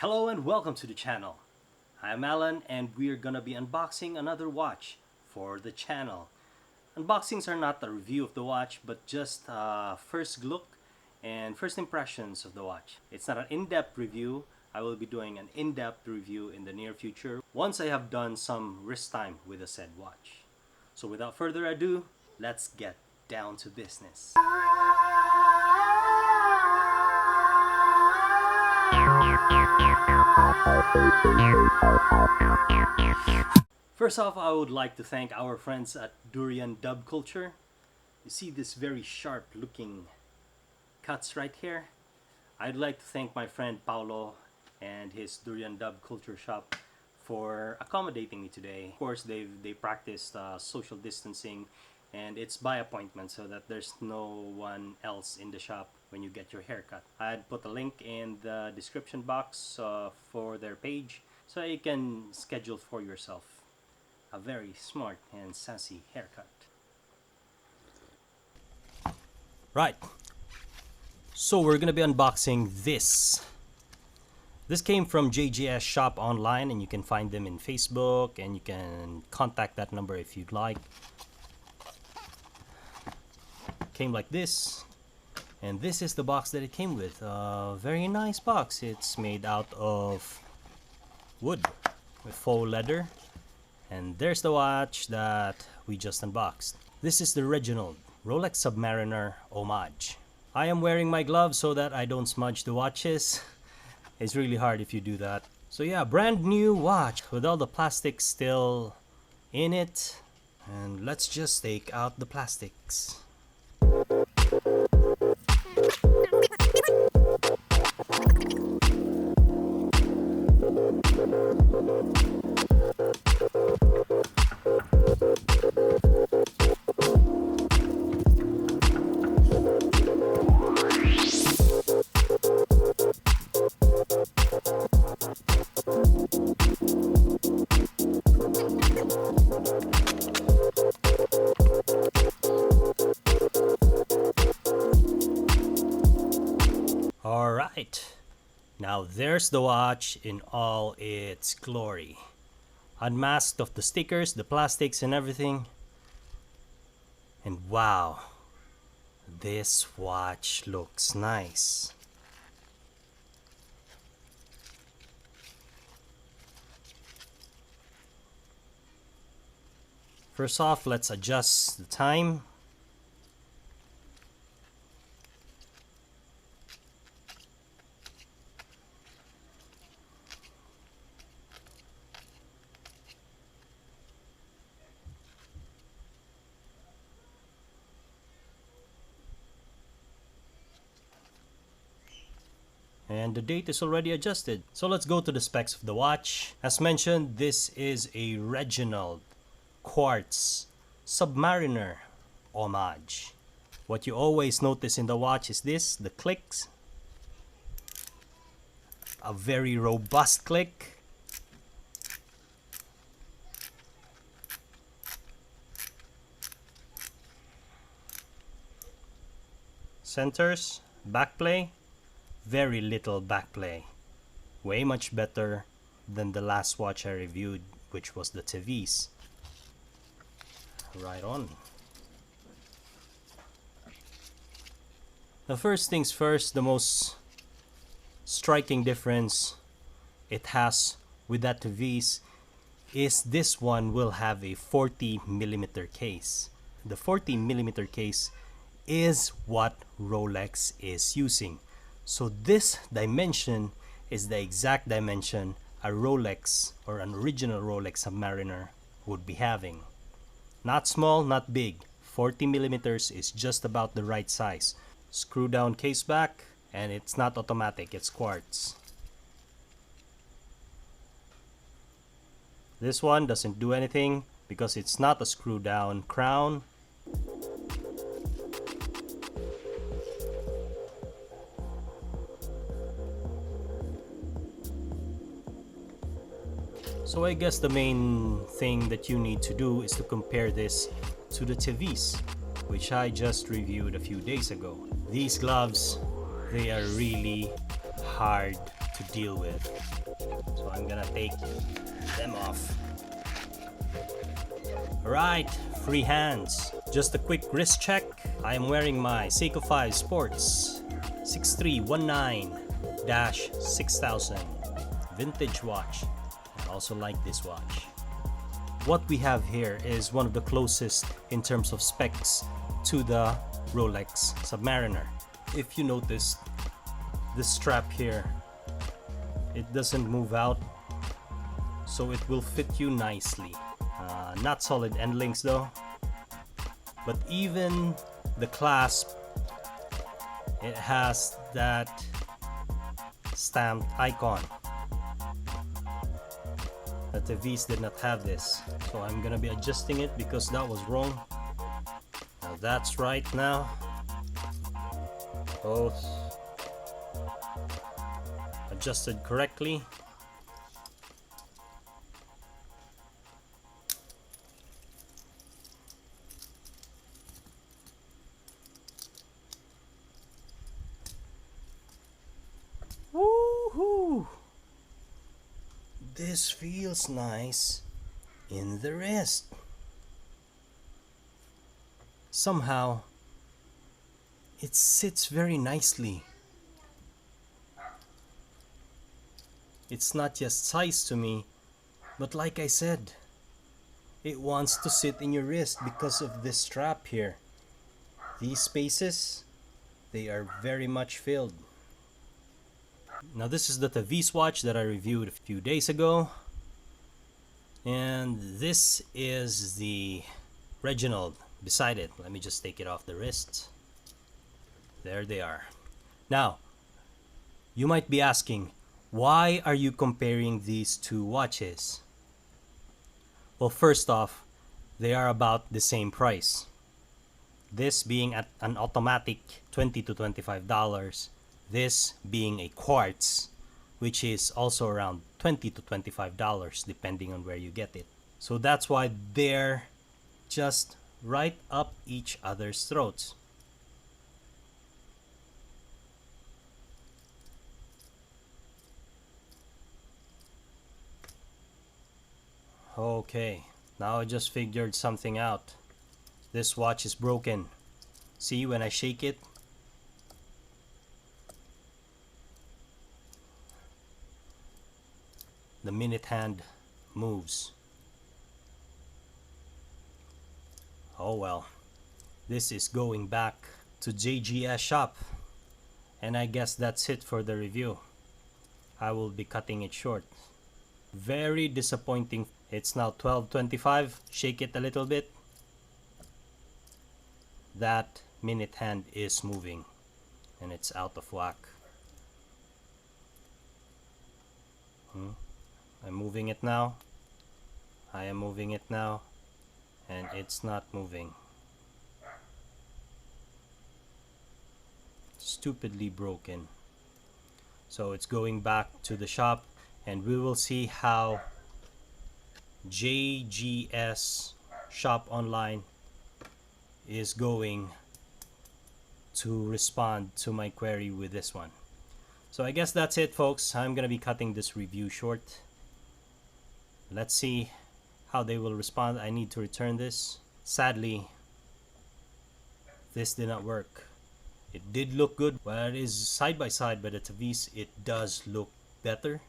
Hello and welcome to the channel. I'm Alan and we're gonna be unboxing another watch for the channel. Unboxings are not a review of the watch but just a first look and first impressions of the watch. It's not an in-depth review. I will be doing an in-depth review in the near future once I have done some wrist time with the said watch. So without further ado, let's get down to business. First off, I would like to thank our friends at Durian Dub Culture. You see this very sharp looking cuts right here? I'd like to thank my friend Paolo and his Durian Dub Culture shop for accommodating me today. Of course, they practiced social distancing and it's by appointment so that there's no one else in the shop when you get your haircut. I'd put a link in the description box for their page so you can schedule for yourself a very smart and sassy haircut. Right, so we're gonna be unboxing this. This came from JGS Shop Online and you can find them in Facebook and you can contact that number if you'd like. Came like this, and this is the box that it came with. Very nice box. It's made out of wood with faux leather, and there's the watch that we just unboxed. This is the Reginald Rolex Submariner Homage. I am wearing my gloves so that I don't smudge the watches. It's really hard if you do that. So yeah, brand new watch with all the plastic still in it, and let's just take out the plastics. Alright, now there's the watch in all its glory. Unmasked of the stickers, the plastics and everything. And wow, this watch looks nice. First off, let's adjust the time. And the date is already adjusted. So let's go to the specs of the watch. As mentioned, this is a Reginald Quartz Submariner Homage. What you always notice in the watch is this, the clicks. A very robust click. Centers, backplay. Very little backplay. Way much better than the last watch I reviewed, which was the TV's. Right on. The first things first, the most striking difference it has with that TV's is this one will have a 40mm case. The 40mm case is what Rolex is using. So this dimension is the exact dimension a Rolex or an original Rolex Submariner would be having. Not small, not big. 40mm is just about the right size. Screw down case back, and it's not automatic, it's quartz. This one doesn't do anything because it's not a screw down crown. So I guess the main thing that you need to do is to compare this to the TV's, which I just reviewed a few days ago. These gloves, they are really hard to deal with. So I'm gonna take them off. Alright, free hands. Just a quick wrist check. I am wearing my Seiko 5 Sports 6319-6000 vintage watch. I also like this watch. What we have here is one of the closest in terms of specs to the Rolex Submariner. If you notice, the strap here, it doesn't move out, so it will fit you nicely. Not solid end links though, but even the clasp, it has that stamped icon. But the V's did not have this, so I'm gonna be adjusting it because that was wrong. Now that's right now. Both adjusted correctly. Woohoo! This feels nice in the wrist. Somehow it sits very nicely. It's not just size to me, but like I said, it wants to sit in your wrist because of this strap here. These spaces, they are very much filled. Now this is the Tavis watch that I reviewed a few days ago, and this is the Reginald beside it. Let me just take it off the wrist. There they are. Now you might be asking, why are you comparing these two watches? Well, first off, they are about the same price. This being at an automatic $20 to $25. This being a Quartz, which is also around $20 to $25 depending on where you get it. So that's why they're just right up each other's throats. Okay, now I just figured something out. This watch is broken. See, when I shake it, the minute hand moves. Oh well, this is going back to JGS shop, and I guess that's it for the review. I will be cutting it short. Very disappointing. It's now 12:25. Shake it a little bit. That minute hand is moving and it's out of whack. I'm moving it now. I am moving it now, and it's not moving. Stupidly broken. So it's going back to the shop, and we will see how JGS shop online is going to respond to my query with this one. So I guess that's it, folks. I'm gonna be cutting this review short. Let's see how they will respond. I need to return this. Sadly, this did not work. It did look good. While it is side by side by the Tavis, it does look better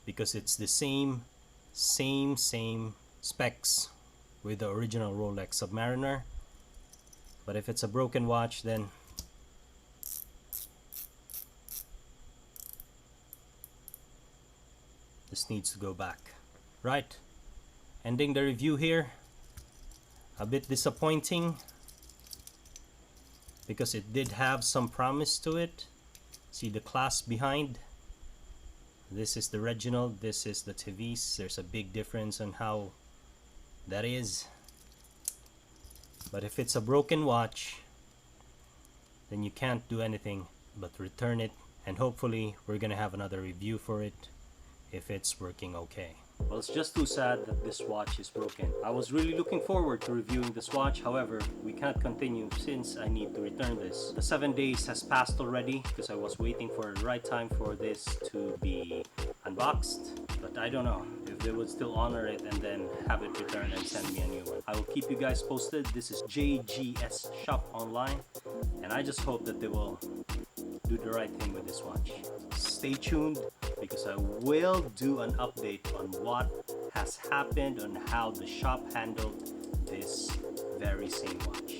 because it's the same specs with the original Rolex Submariner. But if it's a broken watch, then this needs to go back. Right, ending the review here. A bit disappointing because it did have some promise to it. See the clasp behind. This is the Reginald, this is the Tavis. There's a big difference on how that is. But if it's a broken watch, then you can't do anything but return it, and hopefully we're gonna have another review for it if it's working okay. Well, it's just too sad that this watch is broken. I was really looking forward to reviewing this watch, however, we can't continue since I need to return this. The 7 days has passed already because I was waiting for the right time for this to be unboxed, but I don't know if they would still honor it and then have it returned and send me a new one. I will keep you guys posted. This is JGS Shop Online, and I just hope that they will do the right thing with this watch. Stay tuned because I will do an update on what has happened on how the shop handled this very same watch.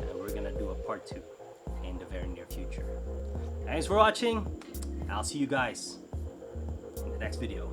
And we're gonna do a part 2 in the very near future. Thanks for watching. I'll see you guys in the next video.